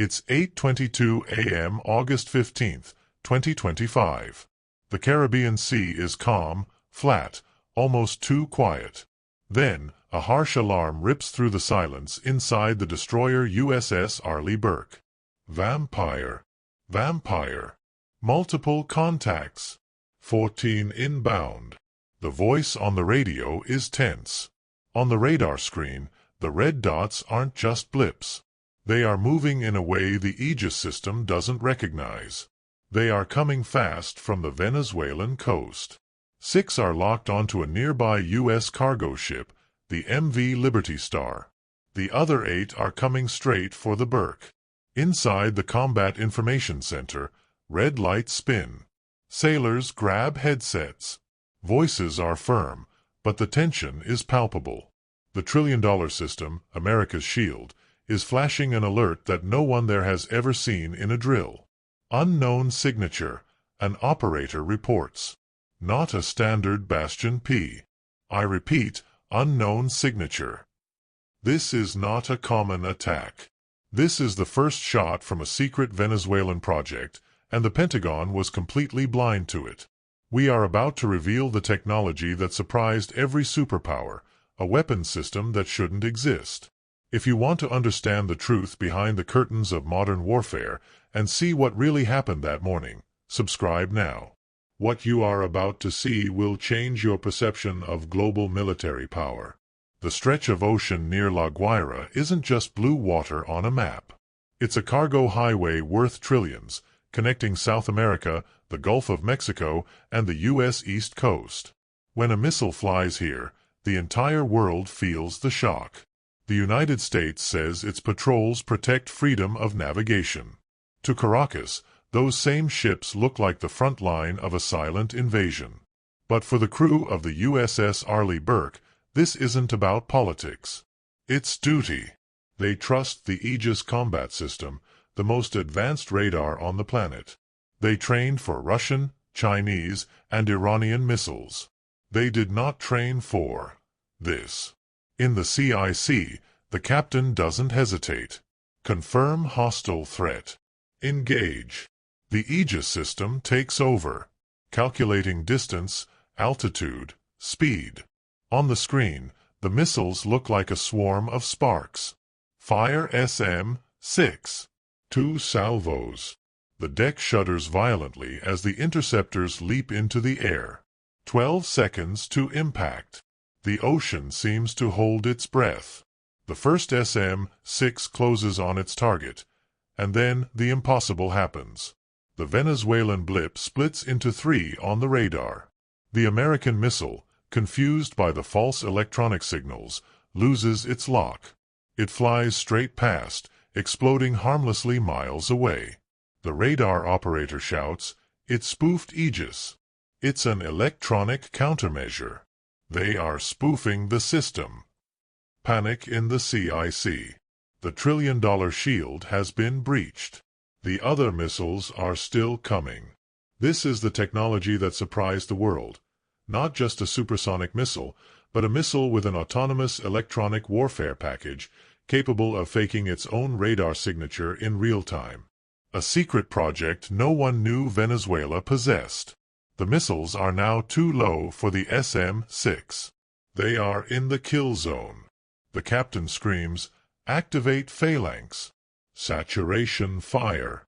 It's 8:22 a.m. August 15th, 2025. The Caribbean Sea is calm, flat, almost too quiet. Then, a harsh alarm rips through the silence inside the destroyer USS Arleigh Burke. Vampire. Vampire. Multiple contacts. 14 inbound. The voice on the radio is tense. On the radar screen, the red dots aren't just blips. They are moving in a way the Aegis system doesn't recognize. They are coming fast from the Venezuelan coast. 6 are locked onto a nearby U.S. cargo ship, the MV Liberty Star. The other 8 are coming straight for the Burke. Inside the Combat Information Center, red lights spin. Sailors grab headsets. Voices are firm, but the tension is palpable. The trillion-dollar system, America's shield, is flashing an alert that no one there has ever seen in a drill. Unknown signature, an operator reports. Not a standard Bastion P. I repeat, unknown signature. This is not a common attack. This is the first shot from a secret Venezuelan project, and the Pentagon was completely blind to it. We are about to reveal the technology that surprised every superpower, a weapons system that shouldn't exist. If you want to understand the truth behind the curtains of modern warfare and see what really happened that morning, subscribe now. What you are about to see will change your perception of global military power. The stretch of ocean near La Guaira isn't just blue water on a map. It's a cargo highway worth trillions, connecting South America, the Gulf of Mexico, and the U.S. East Coast. When a missile flies here, the entire world feels the shock. The United States says its patrols protect freedom of navigation. To Caracas, those same ships look like the front line of a silent invasion. But for the crew of the USS Arleigh Burke, this isn't about politics. It's duty. They trust the Aegis combat system, the most advanced radar on the planet. They trained for Russian, Chinese, and Iranian missiles. They did not train for this. In the CIC, the captain doesn't hesitate. Confirm hostile threat. Engage. The Aegis system takes over, calculating distance, altitude, speed. On the screen, the missiles look like a swarm of sparks. Fire SM-6. 2 salvos. The deck shudders violently as the interceptors leap into the air. 12 seconds to impact. The ocean seems to hold its breath. The first SM-6 closes on its target, and then the impossible happens. The Venezuelan blip splits into 3 on the radar. The American missile, confused by the false electronic signals, loses its lock. It flies straight past, exploding harmlessly miles away. The radar operator shouts, "It spoofed Aegis." It's an electronic countermeasure. They are spoofing the system. Panic in the CIC. The trillion-dollar shield has been breached. The other missiles are still coming. This is the technology that surprised the world. Not just a supersonic missile, but a missile with an autonomous electronic warfare package capable of faking its own radar signature in real time. A secret project no one knew Venezuela possessed. The missiles are now too low for the SM-6. They are in the kill zone. The captain screams, "Activate phalanx." Saturation fire.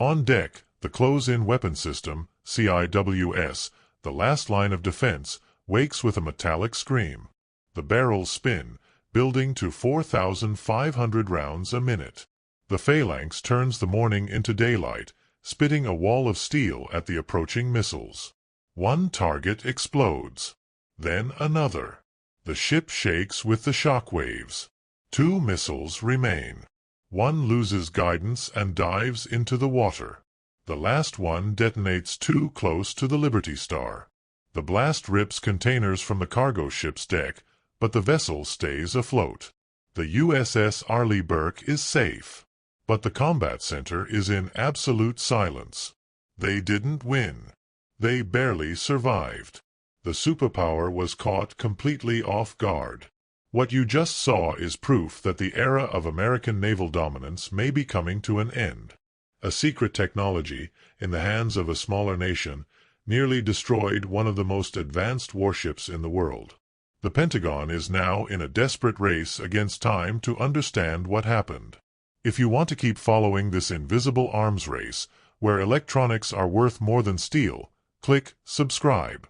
On deck, the close-in weapon system, CIWS, the last line of defense, wakes with a metallic scream. The barrels spin, building to 4,500 rounds a minute. The phalanx turns the morning into daylight, spitting a wall of steel at the approaching missiles. One target explodes. Then another. The ship shakes with the shock waves. 2 missiles remain. One loses guidance and dives into the water. The last one detonates too close to the Liberty Star. The blast rips containers from the cargo ship's deck, but the vessel stays afloat. The USS Arleigh Burke is safe. But the combat center is in absolute silence. They didn't win. They barely survived. The superpower was caught completely off guard. What you just saw is proof that the era of American naval dominance may be coming to an end. A secret technology, in the hands of a smaller nation, nearly destroyed one of the most advanced warships in the world. The Pentagon is now in a desperate race against time to understand what happened. If you want to keep following this invisible arms race, where electronics are worth more than steel, click subscribe.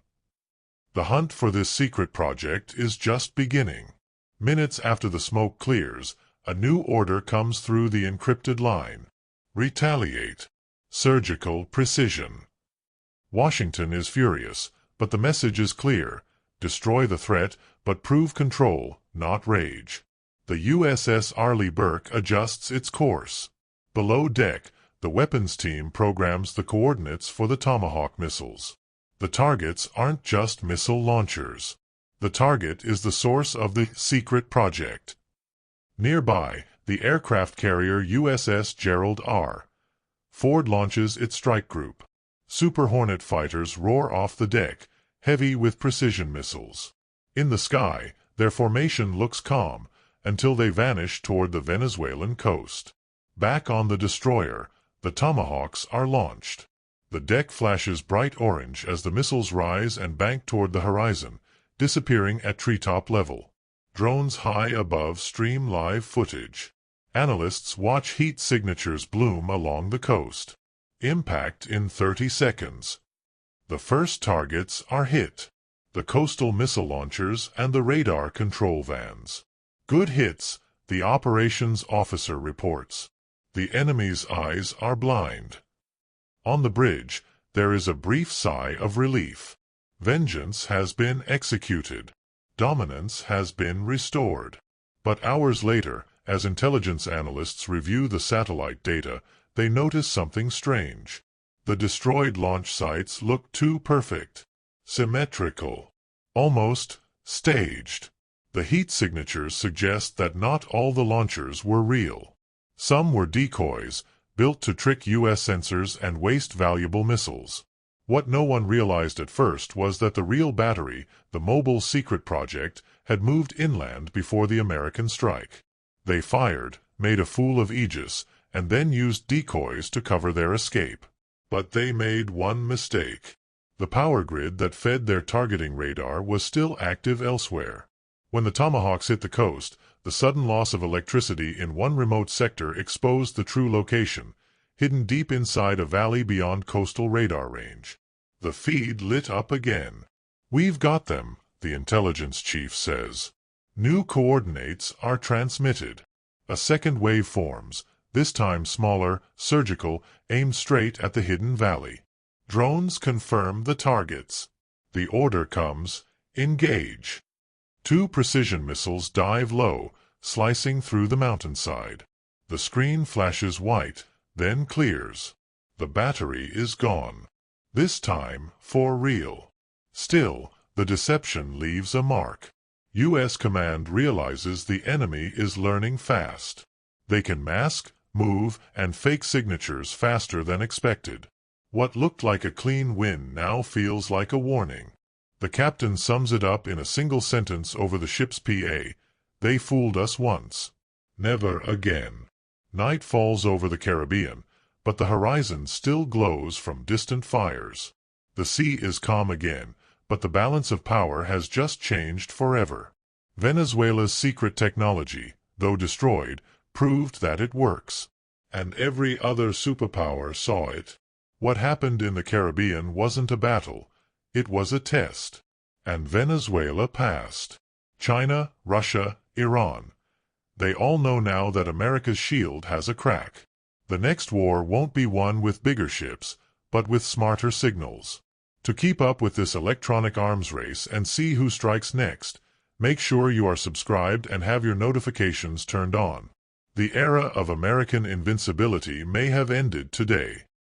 The hunt for this secret project is just beginning. Minutes after the smoke clears, a new order comes through the encrypted line. Retaliate. Surgical precision. Washington is furious, but the message is clear. Destroy the threat, but prove control, not rage. The USS Arleigh Burke adjusts its course. Below deck, the weapons team programs the coordinates for the Tomahawk missiles. The targets aren't just missile launchers. The target is the source of the secret project. Nearby, the aircraft carrier USS Gerald R. Ford launches its strike group. Super Hornet fighters roar off the deck, heavy with precision missiles. In the sky, their formation looks calm, until they vanish toward the Venezuelan coast. Back on the destroyer, the Tomahawks are launched. The deck flashes bright orange as the missiles rise and bank toward the horizon, disappearing at treetop level. Drones high above stream live footage. Analysts watch heat signatures bloom along the coast. Impact in 30 seconds. The first targets are hit. The coastal missile launchers and the radar control vans. Good hits, the operations officer reports. The enemy's eyes are blind. On the bridge, there is a brief sigh of relief. Vengeance has been executed. Dominance has been restored. But hours later, as intelligence analysts review the satellite data, they notice something strange. The destroyed launch sites look too perfect. Symmetrical. Almost staged. The heat signatures suggest that not all the launchers were real. Some were decoys, built to trick U.S. sensors and waste valuable missiles. What no one realized at first was that the real battery, the mobile secret project, had moved inland before the American strike. They fired, made a fool of Aegis, and then used decoys to cover their escape. But they made one mistake. The power grid that fed their targeting radar was still active elsewhere. When the Tomahawks hit the coast, the sudden loss of electricity in one remote sector exposed the true location, hidden deep inside a valley beyond coastal radar range. The feed lit up again. "We've got them," the intelligence chief says. New coordinates are transmitted. A second wave forms, this time smaller, surgical, aimed straight at the hidden valley. Drones confirm the targets. The order comes, engage. 2 precision missiles dive low, slicing through the mountainside. The screen flashes white, then clears. The battery is gone. This time, for real. Still, the deception leaves a mark. U.S. command realizes the enemy is learning fast. They can mask, move, and fake signatures faster than expected. What looked like a clean win now feels like a warning. The captain sums it up in a single sentence over the ship's PA. "They fooled us once. Never again." Night falls over the Caribbean, but the horizon still glows from distant fires. The sea is calm again, but the balance of power has just changed forever. Venezuela's secret technology, though destroyed, proved that it works. And every other superpower saw it. What happened in the Caribbean wasn't a battle. It was a test. And Venezuela passed. China, Russia, Iran. They all know now that America's shield has a crack. The next war won't be won with bigger ships, but with smarter signals. To keep up with this electronic arms race and see who strikes next, make sure you are subscribed and have your notifications turned on. The era of American invincibility may have ended today.